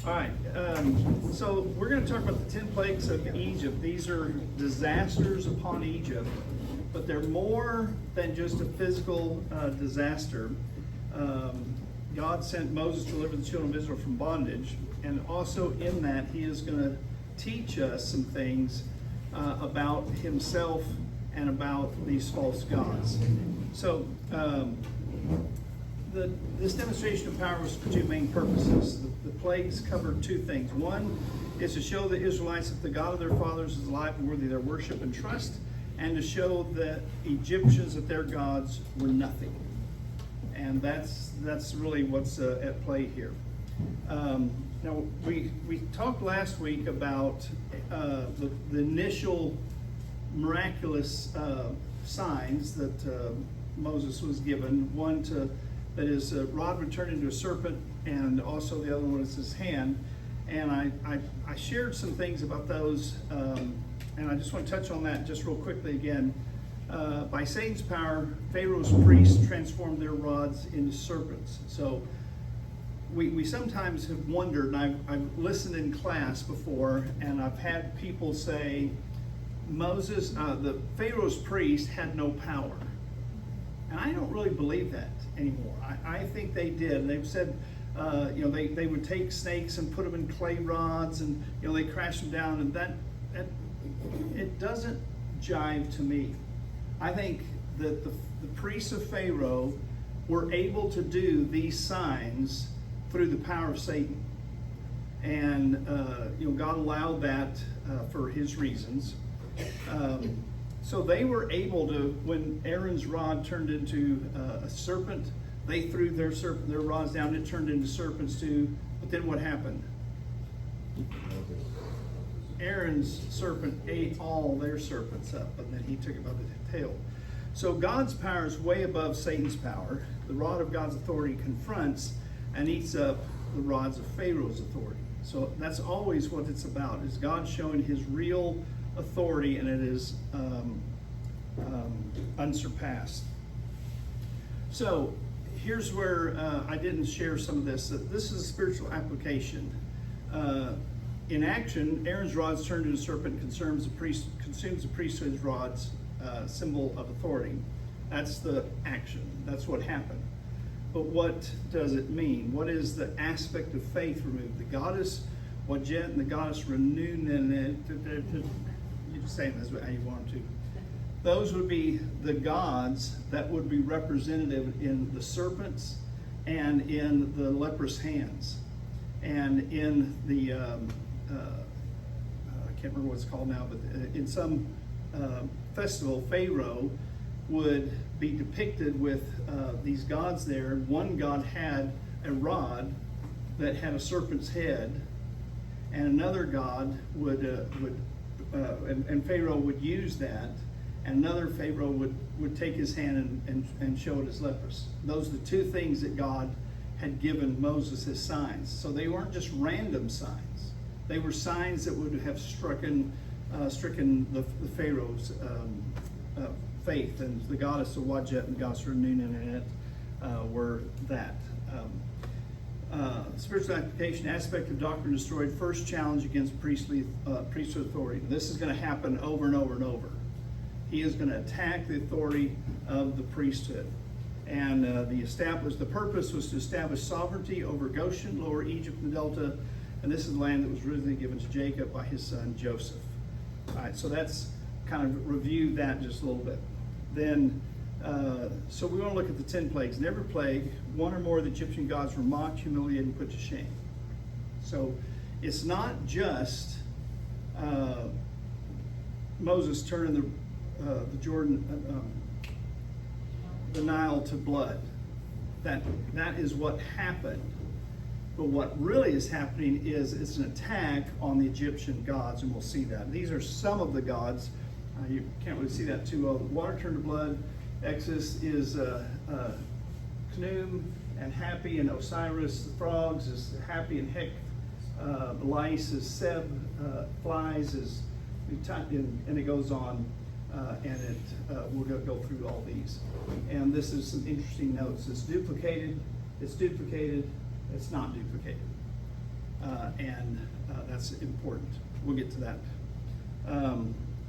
All right, so we're going to talk about the 10 plagues of Egypt. These are disasters upon Egypt, but they're more than just a physical disaster. God sent Moses to deliver the children of Israel from bondage, and also in that he is going to teach us some things about himself and about these false gods. So this demonstration of power was for two main purposes. The plagues covered two things. One is to show the Israelites that the God of their fathers is alive and worthy of their worship and trust, and to show the Egyptians that their gods were nothing. And that's really what's at play here. Now, we talked last week about the initial miraculous signs that Moses was given. One that his rod would turn into a serpent, and also the other one is his hand. And I shared some things about those, and I just want to touch on that just real quickly again. By Satan's power, Pharaoh's priests transformed their rods into serpents. So we sometimes have wondered, and I've listened in class before, and I've had people say, the Pharaoh's priest had no power. And I don't really believe that anymore. I think they did. They've said, they would take snakes and put them in clay rods, and they crash them down, and that it doesn't jive to me. I think that the priests of Pharaoh were able to do these signs through the power of Satan, and God allowed that for His reasons. So they were able to, when Aaron's rod turned into a serpent, they threw their rods down, it turned into serpents too. But then what happened? Aaron's serpent ate all their serpents up, and then he took it by the tail. So God's power is way above Satan's power. The rod of God's authority confronts and eats up the rods of Pharaoh's authority. So that's always what it's about, is God showing His real authority, and it is unsurpassed. So here's where I didn't share some of this. This is a spiritual application. In action, Aaron's rods turned into a serpent, consumes the priesthood's rods, symbol of authority. That's the action. That's what happened. But what does it mean? What is the aspect of faith removed? The goddess Wajet and the goddess Renun, you can say this how you want to. Those would be the gods that would be representative in the serpents and in the leprous hands. And in the, I can't remember what it's called now, but in some festival, Pharaoh would be depicted with these gods there. One god had a rod that had a serpent's head, and another god and Pharaoh would use that, and another Pharaoh would take his hand and show it as leprous. Those are the two things that God had given Moses as signs. So they weren't just random signs. They were signs that would have stricken the Pharaoh's faith, and the goddess of Wajet and goddess Renun were that. Spiritual application, aspect of doctrine destroyed, first challenge against priesthood authority. This is going to happen over and over and over. He is going to attack the authority of the priesthood. And the purpose was to establish sovereignty over Goshen, Lower Egypt, and the Delta. And this is the land that was originally given to Jacob by his son Joseph. All right, so that's kind of review that just a little bit. Then, so we want to look at the 10 plagues. In every plague, one or more of the Egyptian gods were mocked, humiliated, and put to shame. So it's not just Moses turning the Jordan, the Nile to blood. That is what happened. But what really is happening is it's an attack on the Egyptian gods, and we'll see that. These are some of the gods. You can't really see that too well. The water turned to blood. Exodus is Khnum and Happy, and Osiris. The frogs is Happy and Hek. The lice is Seb. Flies is, and it goes on. And we'll go through all these. And this is some interesting notes. It's duplicated, it's not duplicated. and that's important. We'll get to that.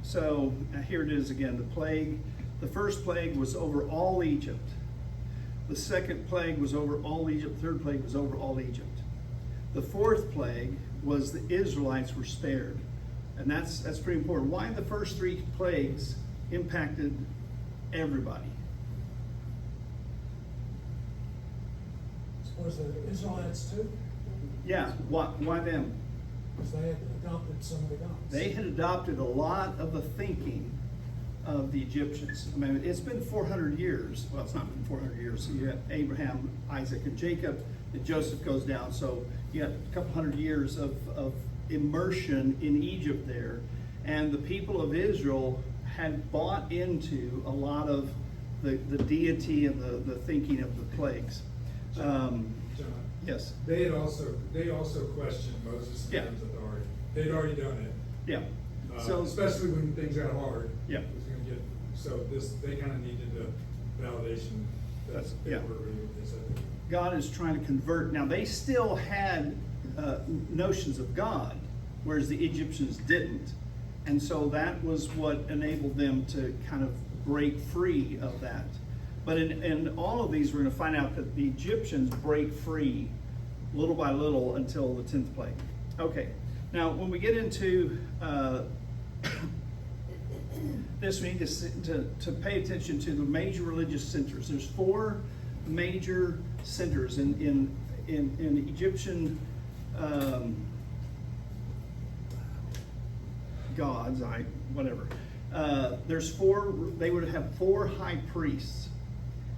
So here it is again, the plague. The first plague was over all Egypt. The second plague was over all Egypt. The third plague was over all Egypt. The fourth plague was the Israelites were spared. And that's pretty important. Why the first three plagues impacted everybody? Was the Israelites too? Yeah, why them? Because they had adopted some of the gods. They had adopted a lot of the thinking of the Egyptians. I mean, it's been 400 years. Well, it's not been 400 years. So you have Abraham, Isaac, and Jacob, and Joseph goes down. So you have a couple hundred years of immersion in Egypt there. And the people of Israel had bought into a lot of the deity and the thinking of the plagues. John, Yes. they also questioned Moses' Yeah. authority. They'd already done it. Yeah. So especially when things got hard. Yeah. It was gonna get, so they kind of needed the validation that they Yeah. were really what they said. God is trying to convert. Now, they still had notions of God, whereas the Egyptians didn't. And so that was what enabled them to kind of break free of that. But in all of these, we're going to find out that the Egyptians break free little by little until the 10th plague. Okay, now when we get into this, we need to pay attention to the major religious centers. There's 4 major centers in Egyptian gods, whatever. There's 4, they would have 4 high priests,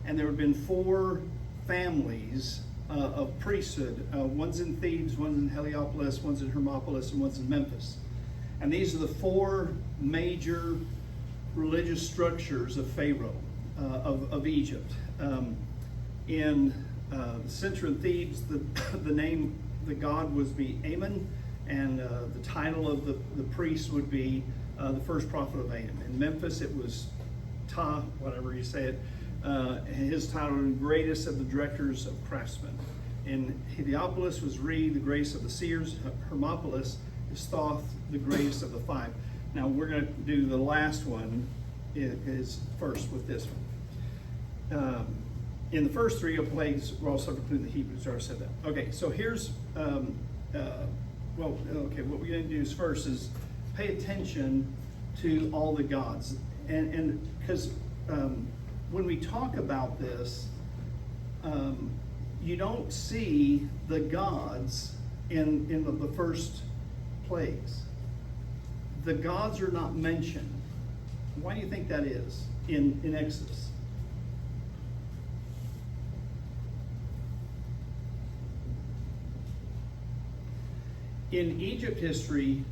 and there would have been 4 families of priesthood. One's in Thebes, one's in Heliopolis, one's in Hermopolis, and one's in Memphis. And these are the 4 major religious structures of Pharaoh, of Egypt. In the center of Thebes, the name, the god would be Ammon, and the title of the priest would be the first prophet of Ammon. In Memphis, it was Ta, whatever you say it. His title was greatest of the directors of craftsmen. In Heliopolis was Re, the greatest of the seers. Hermopolis is Thoth, the greatest of the 5. Now we're going to do the last one is first with this one. In the first 3 plagues were also included the Hebrews. I already said that. Okay, so here's what we're going to do is first is pay attention to all the gods, and because when we talk about this, you don't see the gods in the first plagues. The gods are not mentioned. Why do you think that is in Exodus? In Egypt history,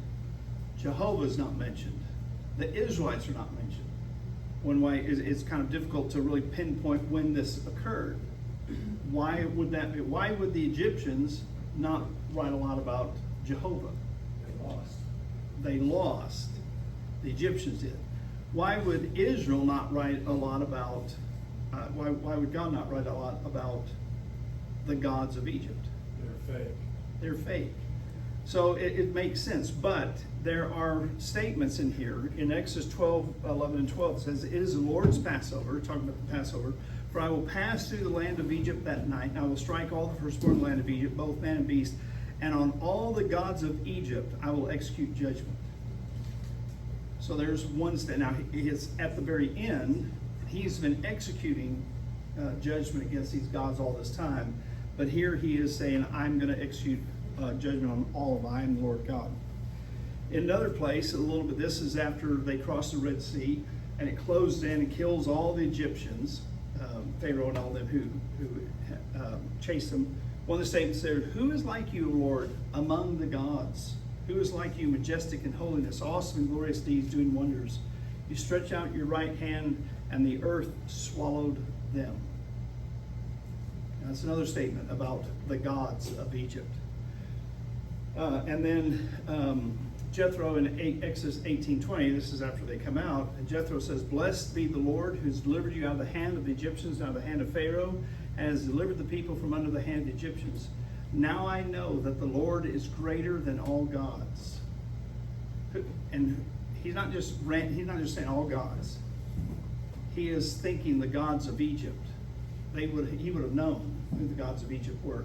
Jehovah is not mentioned. The Israelites are not mentioned. One way is it's kind of difficult to really pinpoint when this occurred. Why would that be? Why would the Egyptians not write a lot about Jehovah? They lost. They lost. The Egyptians did. Why would Israel not write a lot about? Why would God not write a lot about the gods of Egypt? They're fake. They're fake. So it makes sense, but there are statements in here. In Exodus 12, 11 and 12, it says, "It is the Lord's Passover," talking about the Passover, "for I will pass through the land of Egypt that night, and I will strike all the firstborn in the land of Egypt, both man and beast, and on all the gods of Egypt I will execute judgment." So there's one state. Now, he is at the very end, he's been executing judgment against these gods all this time, but here he is saying, I'm going to execute judgment on all of them. I am the Lord God. In another place, a little bit, this is after they crossed the Red Sea, and it closed in and kills all the Egyptians, Pharaoh and all them who chased them. One of the statements there, "Who is like you, Lord, among the gods? Who is like you, majestic in holiness, awesome in glorious deeds, doing wonders? You stretch out your right hand, and the earth swallowed them." That's another statement about the gods of Egypt. And then Jethro in Exodus 18:20, this is after they come out, and Jethro says, "Blessed be the Lord who has delivered you out of the hand of the Egyptians, out of the hand of Pharaoh, and has delivered the people from under the hand of the Egyptians. Now I know that the Lord is greater than all gods. And he's not just saying all gods. He is thinking the gods of Egypt. He would have known who the gods of Egypt were,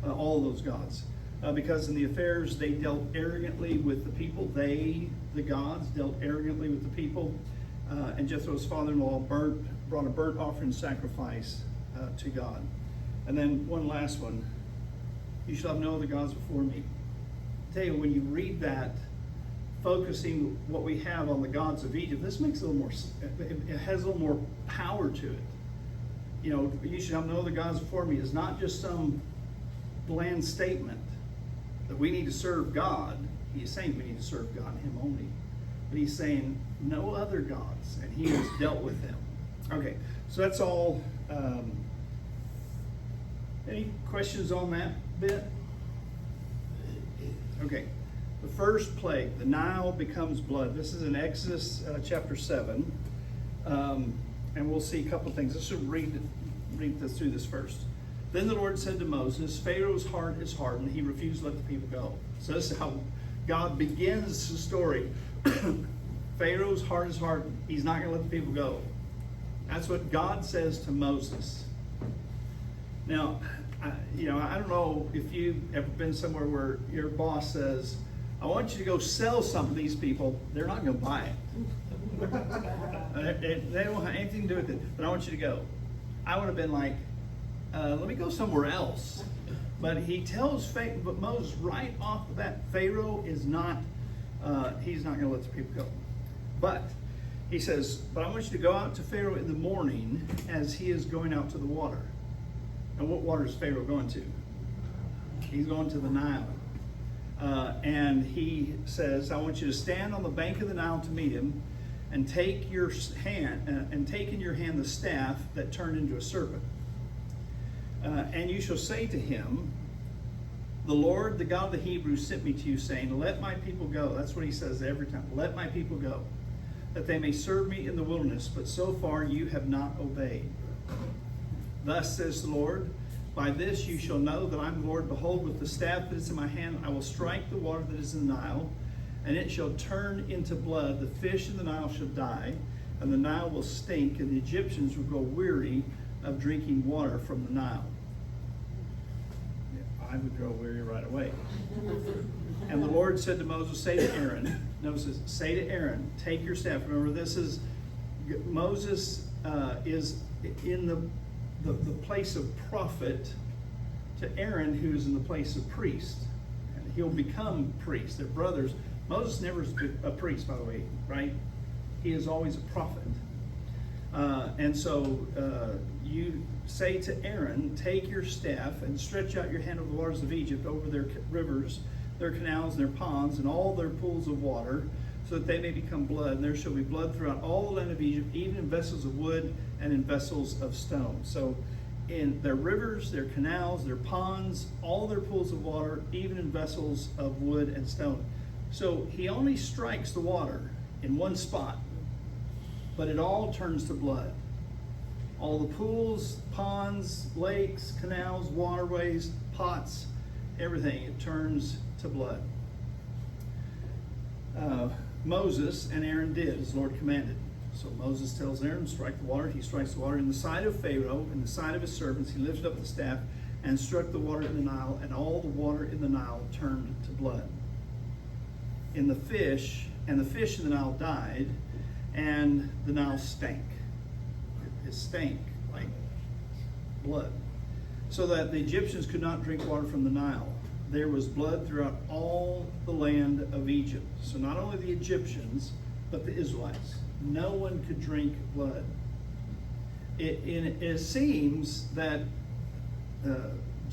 all those gods. Because in the affairs they dealt arrogantly with the people. They, the gods, dealt arrogantly with the people. And Jethro's father-in-law brought a burnt offering sacrifice to God. And then one last one. You shall have no other gods before me. I tell you, when you read that, focusing what we have on the gods of Egypt, this makes a little more, it has a little more power to it. You know, you should have no other gods before me is not just some bland statement that we need to serve God. He's saying we need to serve God, him only. But he's saying no other gods, and he has dealt with them. Okay, so that's all. Any questions on that bit? Okay, the first plague, the Nile becomes blood. This is in Exodus chapter 7. And we'll see a couple of things. Let's just read through this first. Then the Lord said to Moses, Pharaoh's heart is hardened. He refused to let the people go. So this is how God begins the story. Pharaoh's heart is hardened. He's not going to let the people go. That's what God says to Moses. Now, I don't know if you've ever been somewhere where your boss says, I want you to go sell something to these people. They're not going to buy it. They don't have anything to do with it, but I want you to go. I would have been like, let me go somewhere else. But he tells Moses right off the bat, Pharaoh is not, he's not going to let the people go. But he says, but I want you to go out to Pharaoh in the morning as he is going out to the water. And what water is Pharaoh going to? He's going to the Nile. And he says, I want you to stand on the bank of the Nile to meet him, and take in your hand the staff that turned into a serpent. And you shall say to him, the Lord, the God of the Hebrews, sent me to you, saying, let my people go. That's what he says every time. Let my people go, that they may serve me in the wilderness. But so far you have not obeyed. Thus says the Lord, by this you shall know that I am the Lord. Behold, with the staff that is in my hand, I will strike the water that is in the Nile, and it shall turn into blood. The fish in the Nile shall die, and the Nile will stink, and the Egyptians will grow weary of drinking water from the Nile. I would grow weary right away. And the Lord said to Moses, say to Aaron, notice this, say to Aaron, take your staff. Remember, this is, Moses is in the place of prophet to Aaron, who's in the place of priest. And he'll become priest. They're brothers. Moses never is a priest, by the way, right? He is always a prophet. And so you say to Aaron, take your staff and stretch out your hand over the waters of Egypt, over their rivers, their canals, and their ponds, and all their pools of water, so that they may become blood. And there shall be blood throughout all the land of Egypt, even in vessels of wood and in vessels of stone. So in their rivers, their canals, their ponds, all their pools of water, even in vessels of wood and stone. So he only strikes the water in one spot, but it all turns to blood. All the pools, ponds, lakes, canals, waterways, pots, everything, it turns to blood. Moses and Aaron did as the Lord commanded. So Moses tells Aaron, strike the water. He strikes the water in the sight of Pharaoh, in the sight of his servants. He lifted up the staff and struck the water in the Nile, and all the water in the Nile turned to blood. The fish in the Nile died, and the Nile stank. It stank like blood, so that the Egyptians could not drink water from the Nile. There was blood throughout all the land of Egypt. So not only the Egyptians, but the Israelites. No one could drink blood. It seems that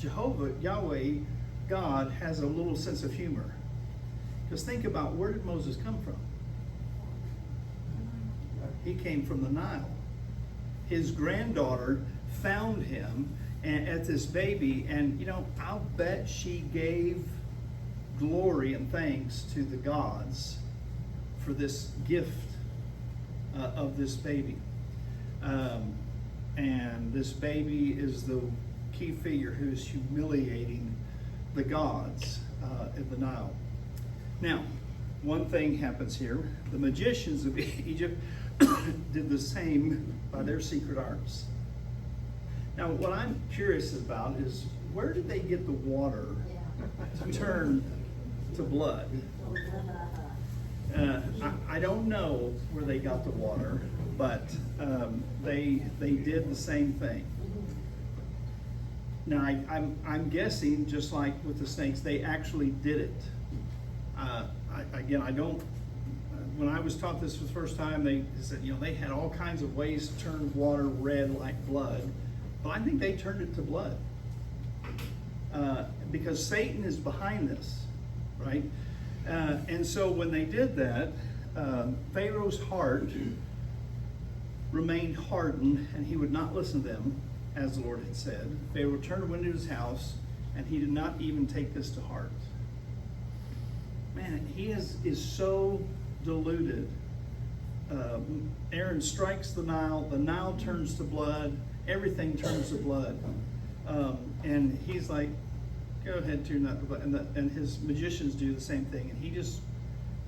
Yahweh, God, has a little sense of humor. Because think about, where did Moses come from? He came from the Nile. His granddaughter found him at this baby, and I'll bet she gave glory and thanks to the gods for this gift of this baby. And this baby is the key figure who's humiliating the gods of the Nile. Now, one thing happens here. The magicians of Egypt did the same by their secret arts. Now, what I'm curious about is, where did they get the water to turn to blood? I don't know where they got the water, but they did the same thing. Now, I'm guessing, just like with the snakes, they actually did it. I don't. When I was taught this for the first time, they said, they had all kinds of ways to turn water red like blood, but I think they turned it to blood because Satan is behind this, right? And so when they did that, Pharaoh's heart remained hardened, and he would not listen to them, as the Lord had said. Pharaoh turned into his house, and he did not even take this to heart. Man, he is so deluded. Aaron strikes the Nile turns to blood, everything turns to blood. And he's like, go ahead, turn that to blood. And his magicians do the same thing. And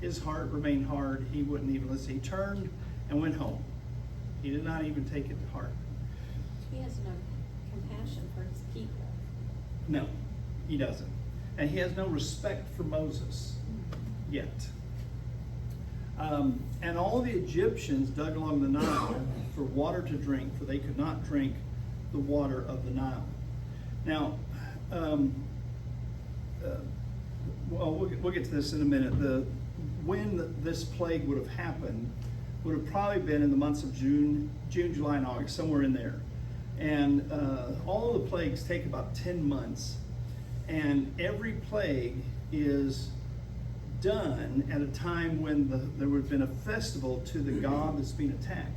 his heart remained hard. He wouldn't even listen. He turned and went home. He did not even take it to heart. He has no compassion for his people. No, he doesn't. And he has no respect for Moses yet. And all the Egyptians dug along the Nile for water to drink, for they could not drink the water of the Nile. Now, we'll get to this in a minute. When this plague would have happened would have probably been in the months of June, July, and August, somewhere in there. And all the plagues take about 10 months. And every plague is done at a time when there would have been a festival to the god that's being attacked.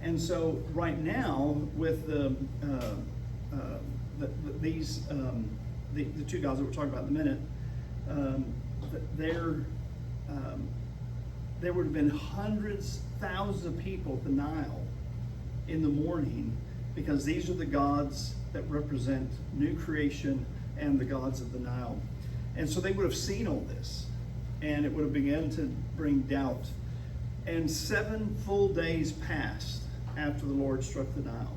And so right now, with the two gods that we're talking about in a minute, there would have been hundreds, thousands of people at the Nile in the morning, because these are the gods that represent new creation and the gods of the Nile. And so they would have seen all this, and it would have begun to bring doubt. And 7 full days passed after the Lord struck the Nile.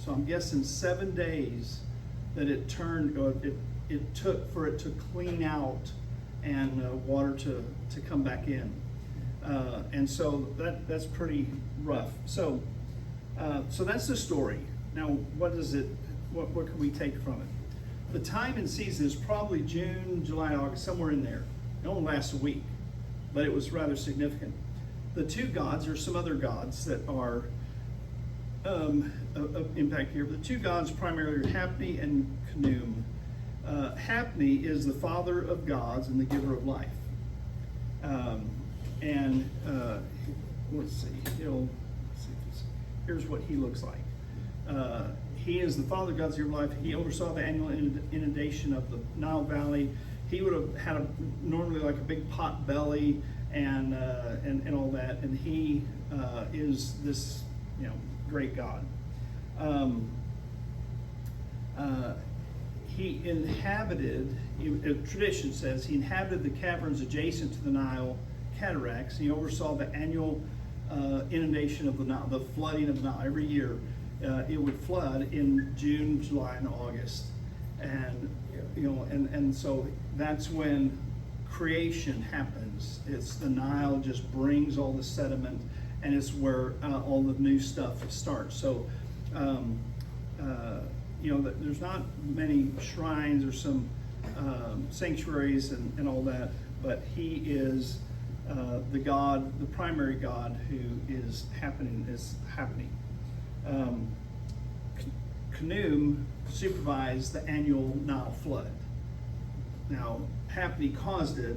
So I'm guessing 7 days that it took for it to clean out and water to come back in. And so that's pretty rough. So that's the story. Now, what can we take from it? The time and season is probably June, July, August, somewhere in there. It only lasts a week, but it was rather significant. The two gods, or some other gods that are impact here, but the two gods primarily are Hapni and Khnum. Hapni is the father of gods and the giver of life. Let's see. Here's what he looks like. He is the father of God's giver of life. He oversaw the annual inundation of the Nile Valley. He would have had normally like a big pot belly and all that. And he is this great God. He inhabited. Tradition says he inhabited the caverns adjacent to the Nile cataracts. He oversaw the annual inundation of the Nile, the flooding of the Nile. Every year, it would flood in June, July, and August, and so that's when creation happens. It's the Nile just brings all the sediment, and it's where all the new stuff starts. So, there's not many shrines or some sanctuaries and all that, but he is the God, the primary God who is happening. Khnum supervised the annual Nile flood. Now, Hapni caused it,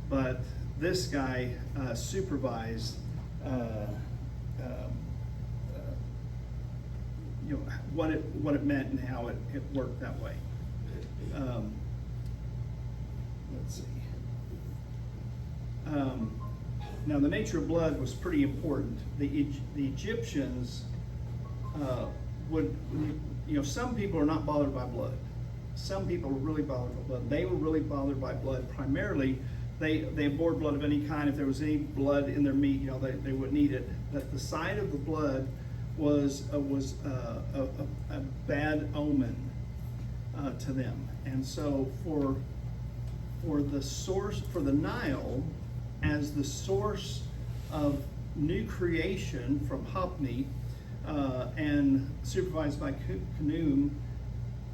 but this guy supervised what it meant and how it worked that way. Let's see. Now, the nature of blood was pretty important. The Egyptians would, some people are not bothered by blood. some people were really bothered by blood. They were really bothered by blood. Primarily, they abhorred blood of any kind. If there was any blood in their meat, they wouldn't eat it. That the sight of the blood was a bad omen to them. And so for the Nile, as the source of new creation from Hopni, and supervised by Khnum,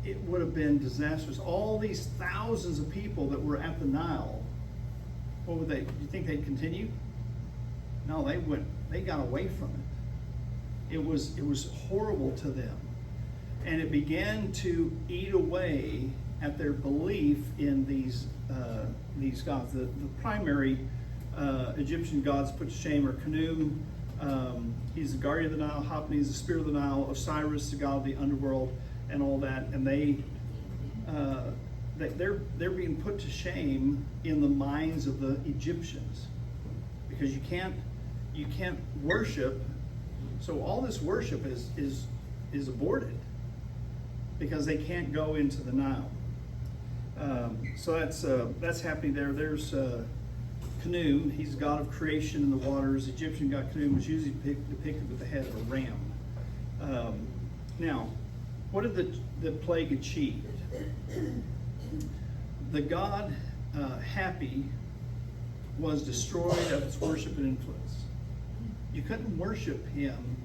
it would have been disastrous. All these thousands of people that were at the Nile, what would they? Do you think they'd continue? No, they wouldn't. They got away from it. It was horrible to them, and it began to eat away at their belief in these gods. The primary Egyptian gods put to shame are Khnum. He's the guardian of the Nile. Hopni is the spirit of the Nile. Osiris, the god of the underworld, and all that. And they're being put to shame in the minds of the Egyptians, because you can't worship. So all this worship is aborted because they can't go into the Nile. So that's happening there. There's Khnum. He's the god of creation in the waters. Egyptian god Khnum was usually depicted with the head of a ram. Now, what did the plague achieve? The god Happy was destroyed of its worship and influence. You couldn't worship him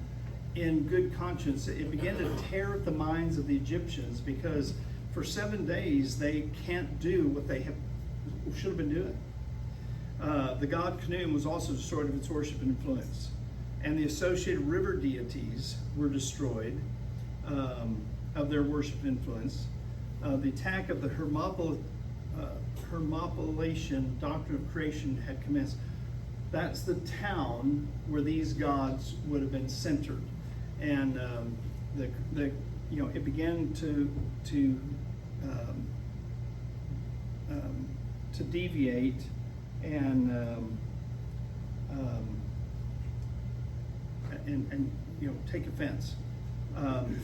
in good conscience. It began to tear at the minds of the Egyptians, because for 7 days they can't do what they should have been doing. The god Khnum was also destroyed of its worship and influence, and the associated river deities were destroyed of their worship and influence. The attack of the Hermopolitan doctrine of creation had commenced. That's the town where these gods would have been centered, and it began to deviate and take offense.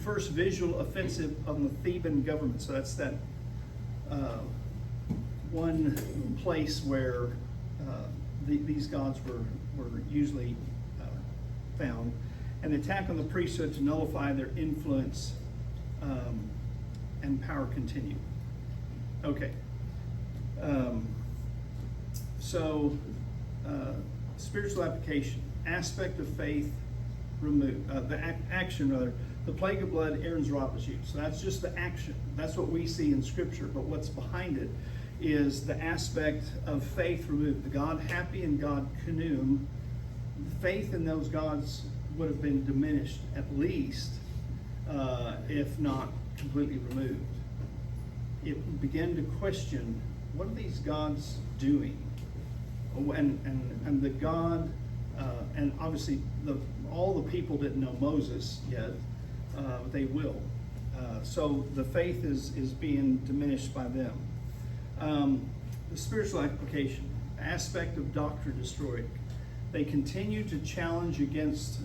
First visual offensive of the Theban government. So that's that one place where these gods were usually found, and the attack on the priesthood to nullify their influence and power continued. Okay. Spiritual application, aspect of faith removed, action rather. The plague of blood, Aaron's rod was used. So that's just the action. That's what we see in Scripture. But what's behind it is the aspect of faith removed. The god Happy and god Khnum, faith in those gods would have been diminished, at least, if not completely removed. It began to question, what are these gods doing? And the God, and obviously all the people didn't know Moses yet, but they will. So the faith is being diminished by them. The spiritual application, aspect of doctrine destroyed. They continue to challenge against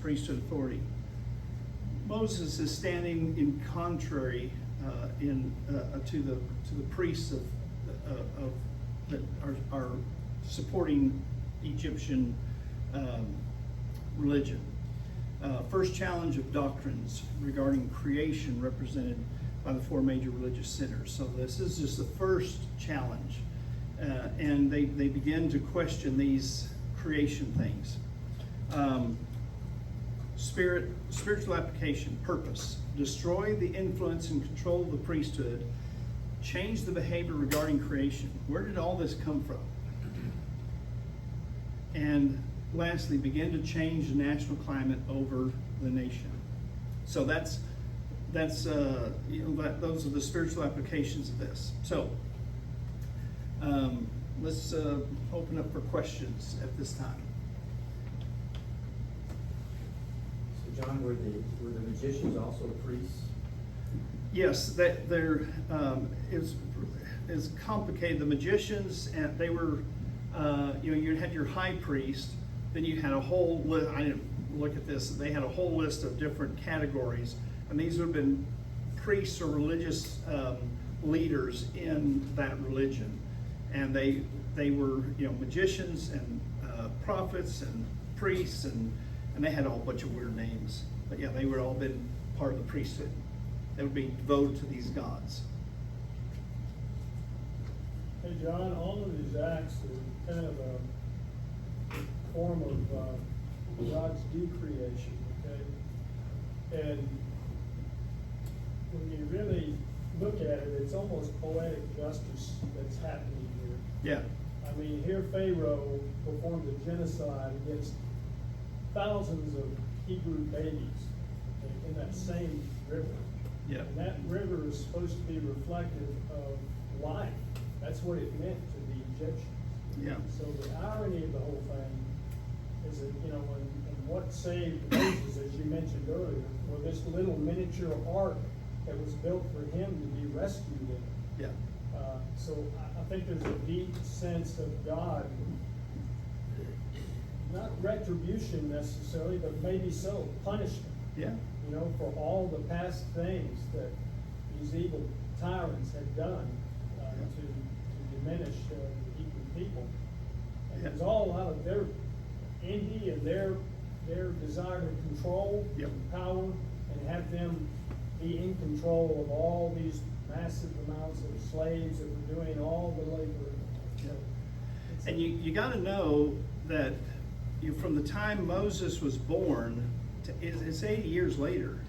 priesthood authority. Moses is standing in contrary to the priests that are supporting Egyptian religion. First challenge of doctrines regarding creation represented by the four major religious centers. So this is just the first challenge. And they begin to question these creation things. Spiritual application, purpose. Destroy the influence and control of the priesthood. Change the behavior regarding creation. Where did all this come from? And lastly, begin to change the national climate over the nation. So those are the spiritual applications of this. So let's open up for questions at this time. So John, were the magicians also priests? Yes, it's complicated. The magicians, and they were, you had your high priest, then you had a whole list. I didn't look at this. They had a whole list of different categories, and these would have been priests or religious leaders in that religion, and they were, you know, magicians and prophets and priests, and they had a whole bunch of weird names. But yeah, they would all been part of the priesthood. They would be devoted to these gods. Hey, John, all of these acts are kind of a form of God's decreation, okay? And when you really look at it, it's almost poetic justice that's happening here. Yeah. I mean, here Pharaoh performed a genocide against thousands of Hebrew babies in that same river. Yeah. And that river is supposed to be reflective of life. That's what it meant to the Egyptians. Yeah. So the irony of the whole thing is that, you know, and what saved Moses, as you mentioned earlier, was this little miniature ark that was built for him to be rescued in. Yeah. So I think there's a deep sense of God, not retribution necessarily, but maybe so, punishment. Yeah. You know, for all the past things that these evil tyrants had done to diminish the Hebrew people. And Yeah. it was all out of their envy and their desire to control Yep. and power and have them be in control of all these massive amounts of slaves that were doing all the labor. So it's And you got to know that from the time Moses was born, it's 80 years later.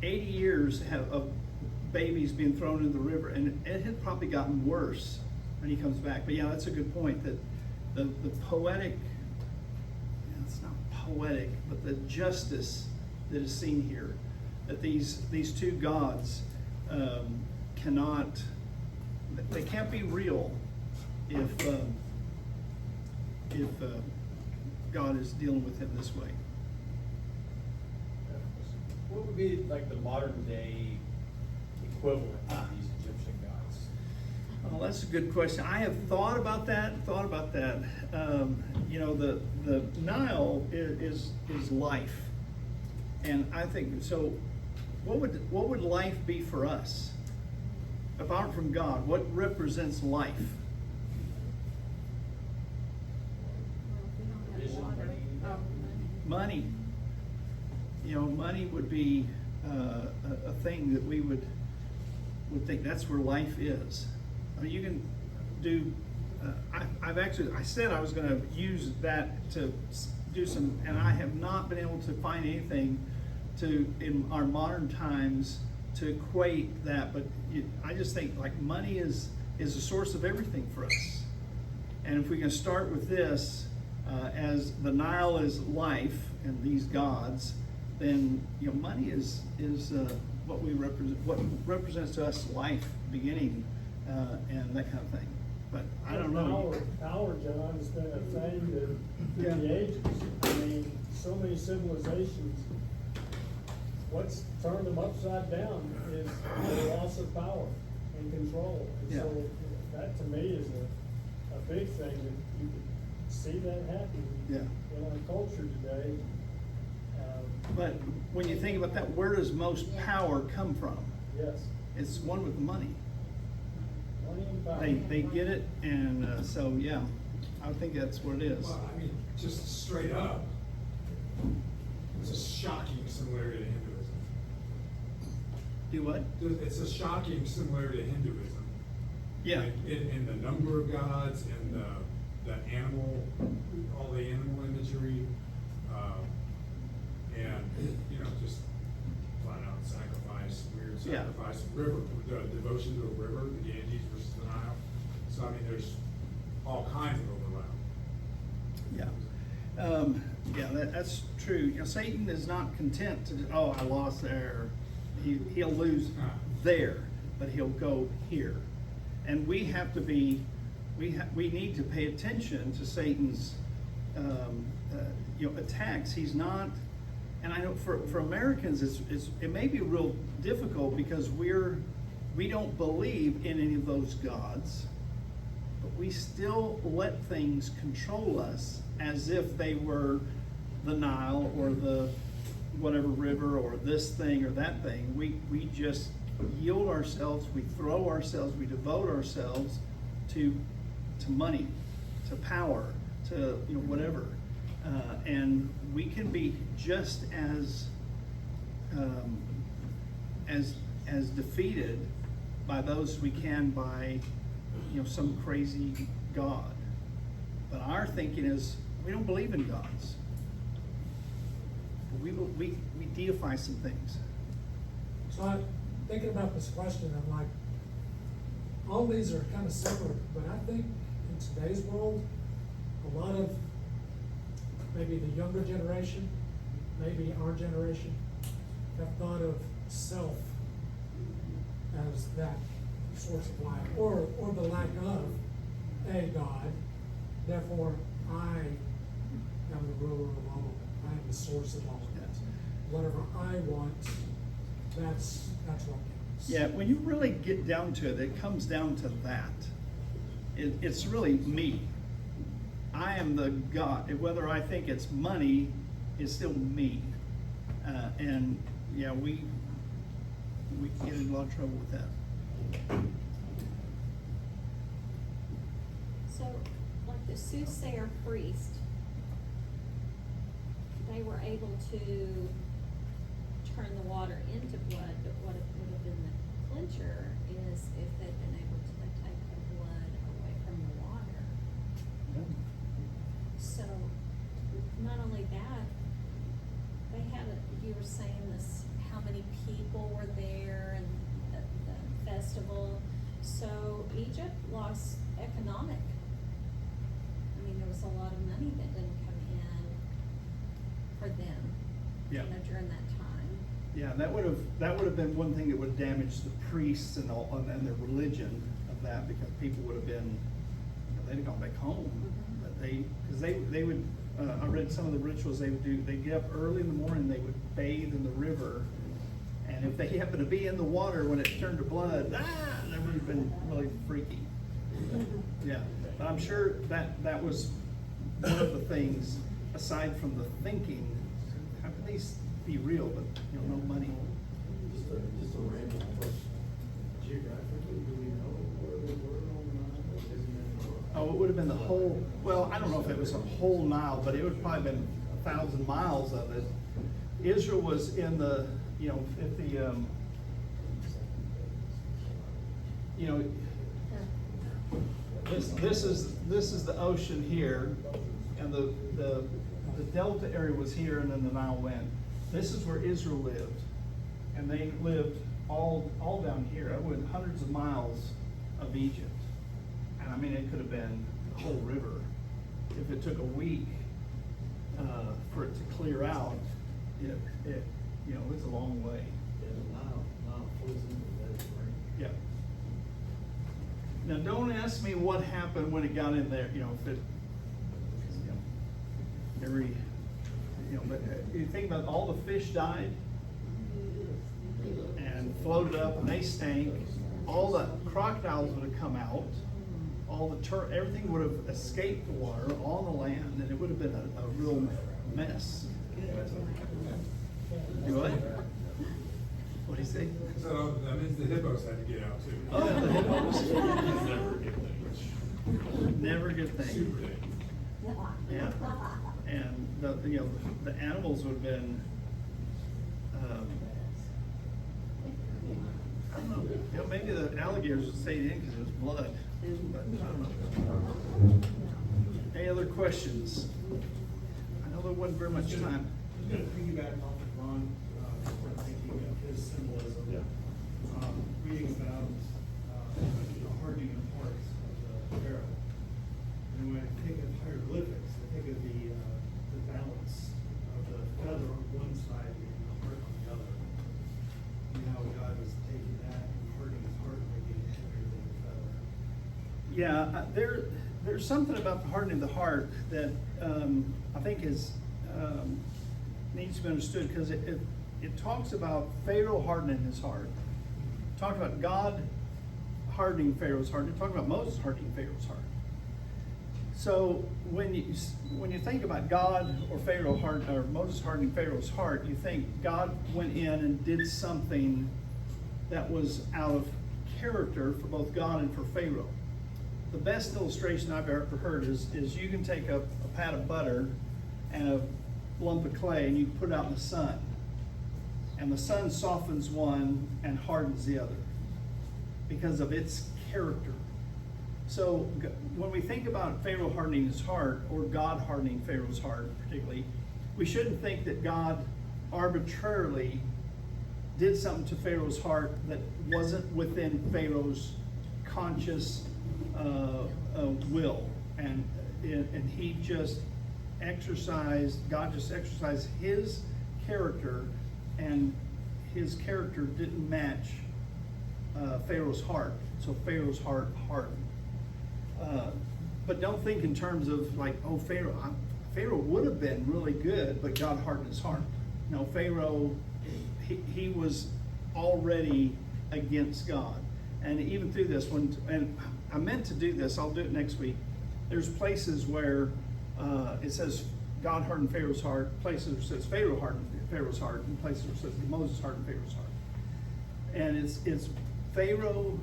80 years of babies being thrown in the river, and it had probably gotten worse when he comes back. But yeah, that's a good point, that the poetic, it's not poetic, but the justice that is seen here, that these two gods they can't be real if God is dealing with him this way. What would be like the modern day equivalent of these Egyptian gods? Well, that's a good question. I have thought about that. You know, the Nile is life, and I think so. What would life be for us? Apart from God, what represents life? Well, if we don't have water, Money. You know, money would be a thing that we would think that's where life is. I mean, you can do. I said I was going to use that to do some, and I have not been able to find anything in our modern times to equate that. But I just think like money is a source of everything for us. And if we can start with this, as the Nile is life and these gods, then money is what we represent, what represents to us life, beginning, and that kind of thing. But I don't know. Power, John, has been a thing that Yeah. through the ages. I mean, so many civilizations, what's turned them upside down is the loss of power and control. And Yeah. so that to me is a big thing that you can see that happening Yeah. in our culture today. But when you think about that, where does most power come from? Yes, It's one with money. money and power. They get it, and so yeah, I think that's what it is. Well, I mean, just straight up, it's a shocking similarity to Hinduism. Do what? It's a shocking similarity to Hinduism. Yeah. In the number of gods, in the animal, all the animal imagery, and just flat out sacrifice, weird Yeah. sacrifice, river, the devotion to a river, the Ganges versus the Nile. So I mean, there's all kinds of overlap. Yeah. That's true. Satan is not content to, I lost there. He'll lose there, but he'll go here. And we have to be, we need to pay attention to Satan's, attacks. He's not, and I know for Americans, it may be real difficult because we don't believe in any of those gods, but we still let things control us as if they were the Nile or the whatever river or this thing or that thing. We just yield ourselves, we throw ourselves, we devote ourselves to money, to power, to whatever, and we can be just as defeated by those we can by some crazy god. But our thinking is we don't believe in gods. We deify some things. So I'm thinking about this question, I'm like, all these are kind of similar, but I think in today's world, a lot of maybe the younger generation, maybe our generation, have thought of self as that source of life, or the lack of a God. Therefore, I am the ruler of all. I am the source of all of it. Whatever I want, that's what counts. Yeah, when you really get down to it, it comes down to that. It's really me. I am the God. Whether I think it's money, it's still me. And yeah, we get in a lot of trouble with that. So, like the soothsayer priest, they were able to turn the water into blood, but what it would have been the clincher is if they'd been able to take the blood away from the water. So, not only that, they had, you were saying this, how many people were there and the festival. So Egypt lost economic. I mean, there was a lot of money that didn't come in for them, Yeah. during that time. Yeah, that would have been one thing that would damage the priests and their religion of that, because people would have been, they'd have gone back home. But they would. I read some of the rituals they would do. They'd get up early in the morning. They would bathe in the river, and if they happened to be in the water when it turned to blood, that would have been really freaky. Yeah, but I'm sure that was one of the things. Aside from the thinking, how can these be real, but no money? Just a random question. Geographically, do we know where they were on the Nile? Isn't it? Oh, it would have been the whole, well, I don't know if it was a whole Nile, but it would have probably been 1,000 miles of it. Israel was in the, if the, this is the ocean here, and the delta area was here, and then the Nile went. This is where Israel lived, and they lived all down here. I went hundreds of miles of Egypt, and I mean it could have been the whole river. If it took a week for it to clear out, it's a long way. Yeah, Nile flows into the desert, right? Yeah. Now, don't ask me what happened when it got in there. If it, but you think about all the fish died and floated up, and they stank. All the crocodiles would have come out. All the everything would have escaped the water on the land, and it would have been a real mess. Do what? What do you say? So that means the hippos had to get out too. Oh, yeah, the hippos. Never a good thing. Never a good thing. Yeah, and the animals would have been, I don't know, maybe the alligators would stay in because it was blood, but I don't know. Any other questions? I know there wasn't very much time. I'm going to piggyback off of Ron, thinking of his symbolism. Reading about the hardening of hearts of the pharaoh. And when I think of hieroglyphics, I think of the balance of the feather on one side and the heart on the other. And how God was taking that and hardening his heart, making it heavier than the feather. Yeah, there's something about the hardening of the heart that I think is needs to be understood, because it talks about Pharaoh hardening his heart. It talks about God hardening Pharaoh's heart. It talks about Moses hardening Pharaoh's heart. So when you think about God or Moses hardening Pharaoh's heart, you think God went in and did something that was out of character for both God and for Pharaoh. The best illustration I've ever heard is you can take a pat of butter and a lump of clay and you put it out in the sun. And the sun softens one and hardens the other because of its character. So when we think about Pharaoh hardening his heart, or God hardening Pharaoh's heart particularly, we shouldn't think that God arbitrarily did something to Pharaoh's heart that wasn't within Pharaoh's conscious will. And he just God just exercised his character, and his character didn't match Pharaoh's heart. So Pharaoh's heart hardened. But don't think in terms of like, oh, Pharaoh would have been really good, but God hardened his heart. No, Pharaoh, he was already against God. And even through this one, and I meant to do this, I'll do it next week. There's places where it says God hardened Pharaoh's heart, places where it says Pharaoh hardened Pharaoh's heart, and places where it says Moses hardened Pharaoh's heart. And it's Pharaoh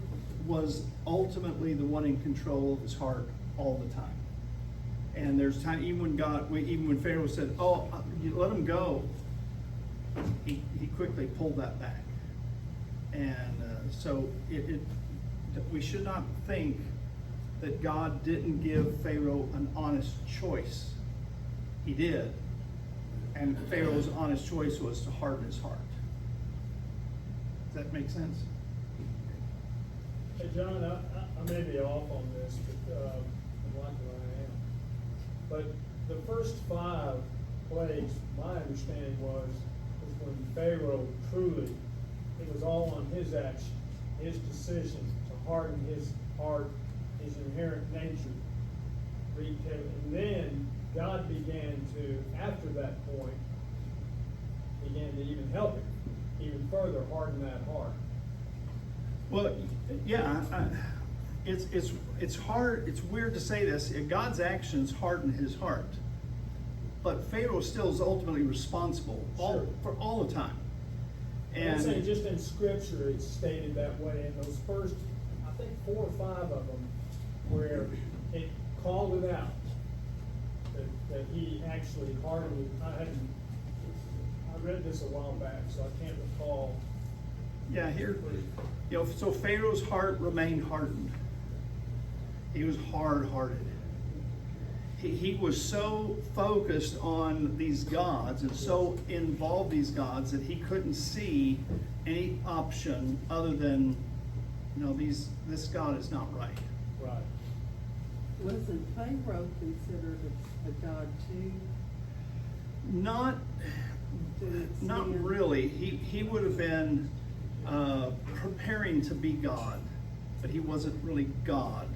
was ultimately the one in control of his heart all the time. And there's time, even when Pharaoh said, "Oh, you let him go," he quickly pulled that back. And so we should not think that God didn't give Pharaoh an honest choice. He did. And Pharaoh's honest choice was to harden his heart. Does that make sense? Hey, John, I may be off on this, but I'm like where I am. But the first 5 plagues, my understanding was when Pharaoh truly, it was all on his action, his decision to harden his heart, his inherent nature. And then God began to, after that point, began to even help him, even further harden that heart. Well, yeah, it's hard, it's weird to say this. God's actions harden his heart. But Pharaoh still is ultimately responsible for all the time. And I'm saying just in scripture it's stated that way. In those first, I think 4 or 5 of them, where it called it out that he actually hardened. I read this a while back, so I can't recall. Yeah, here, so Pharaoh's heart remained hardened. He was hard-hearted. He was so focused on these gods and so involved these gods that he couldn't see any option other than, this God is not right. Right. Wasn't Pharaoh considered a god too? Not really. He would have been preparing to be God, but he wasn't really God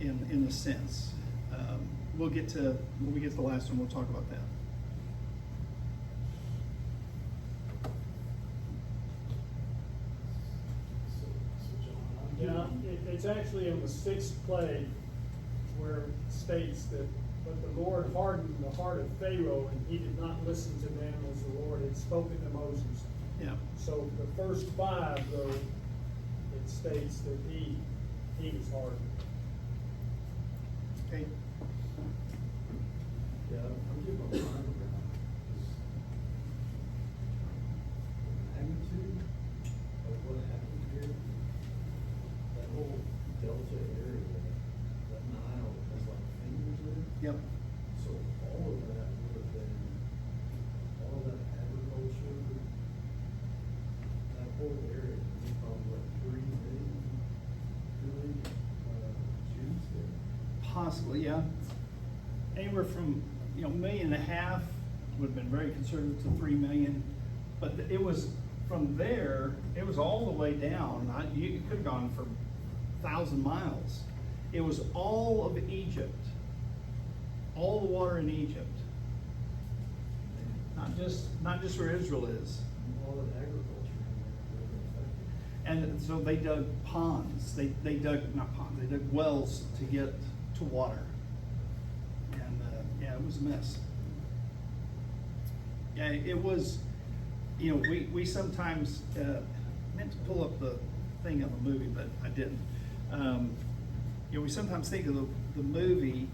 in a sense. When we get to the last one, we'll talk about that. Yeah, it's actually in the 6th plague where it states that, but the Lord hardened the heart of Pharaoh, and he did not listen to them as the Lord had spoken to Moses. Yeah. So the first 5, though, it states that he was hardened. Okay. Yeah, I'm getting my mind around this magnitude of what happened here. That whole delta area, that Nile has like fingers in it. Yep. So all of that would have been, all of that agriculture, that whole area, there's probably like 3 million Jews there. Possibly, yeah. Anywhere from, 1.5 million would have been very conservative to 3 million. But it was from there, it was all the way down. You could have gone for 1,000 miles. It was all of Egypt, all the water in Egypt. Not just where Israel is. All that agriculture in there. And so they dug ponds. They dug wells to get to water. And yeah, it was a mess. Yeah, it was. We sometimes meant to pull up the thing of the movie, but I didn't. We sometimes think of the movie,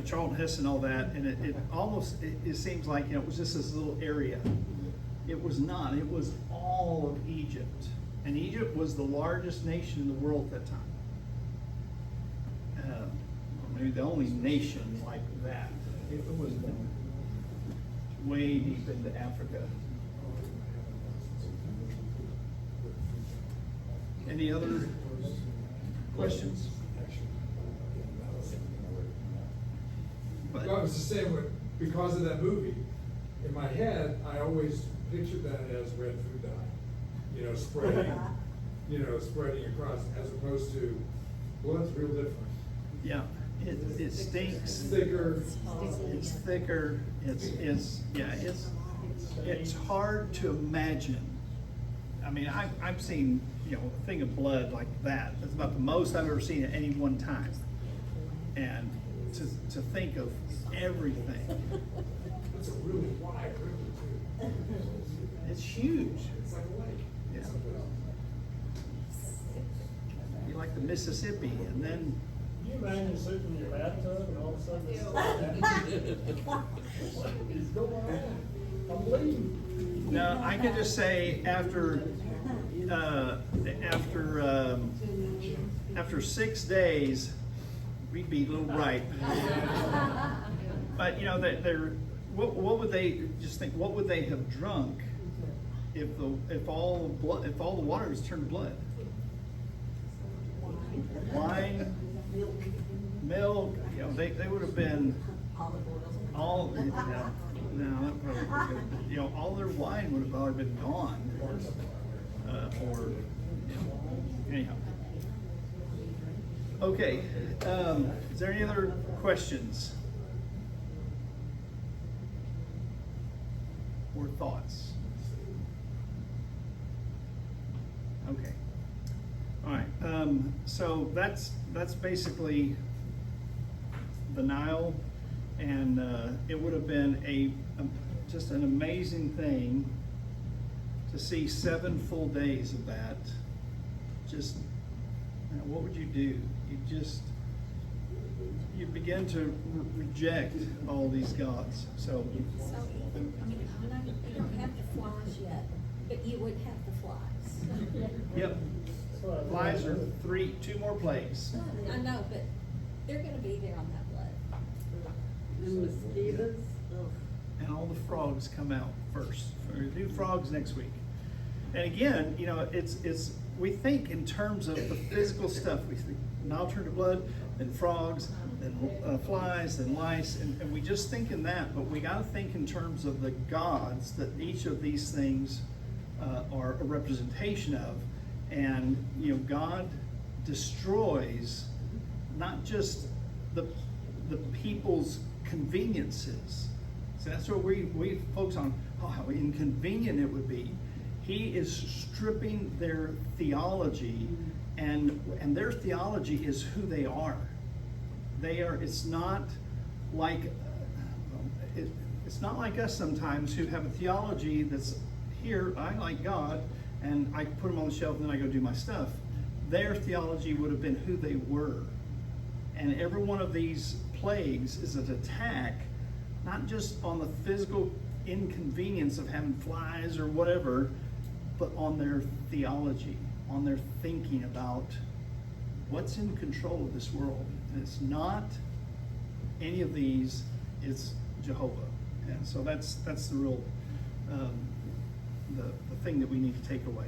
Charlton Heston and all that, and it almost, it seems like, it was just this little area. It was not. It was all of Egypt. And Egypt was the largest nation in the world at that time. Or maybe the only nation like that. It was way deep into Africa. Any other questions? Well, I was just saying, because of that movie, in my head, I always pictured that as red food dye, spreading across, as opposed to blood's real different. Yeah, it stinks. It's thicker. It's thicker. It's hard to imagine. I mean, I've seen, a thing of blood like that. That's about the most I've ever seen at any one time. And to think of everything. It's a really wide river too. It's huge. It's like a lake. Yeah. You like the Mississippi, and then Can you imagine sitting in your bathtub and all of a sudden this what is going on? I'm bleeding. no, I can just say after 6 days, we'd be a little ripe. But what would they just think? What would they have drunk if all the water was turned to blood? Wine, milk. They would have been all. No, that probably would. All their wine would have already been gone. Anyhow. Okay. Is there any other questions or thoughts? Okay. All right. So that's basically the Nile, and it would have been just an amazing thing to see 7 full days of that. Just, what would you do? You begin to reject all these gods. So You don't have the flies yet, but you would have the flies. yep, flies are 2 more plagues. I know, but they're gonna be there on that blood. And mosquitoes, ugh. And all the frogs come out first. We're gonna do frogs next week. And again, it's we think in terms of the physical stuff. We think Nile turned to blood, then frogs, then flies, then lice, and we just think in that. But we got to think in terms of the gods that each of these things are a representation of. And God destroys not just the people's conveniences. So that's what we focus on. Oh, how inconvenient it would be. He is stripping their theology, and their theology is who they are. They are. It's not like it's not like us sometimes who have a theology that's here. I like God, and I put them on the shelf, and then I go do my stuff. Their theology would have been who they were, and every one of these plagues is an attack, not just on the physical inconvenience of having flies or whatever, but on their theology, on their thinking about what's in control of this world. And it's not any of these, it's Jehovah. And so that's the real the thing that we need to take away.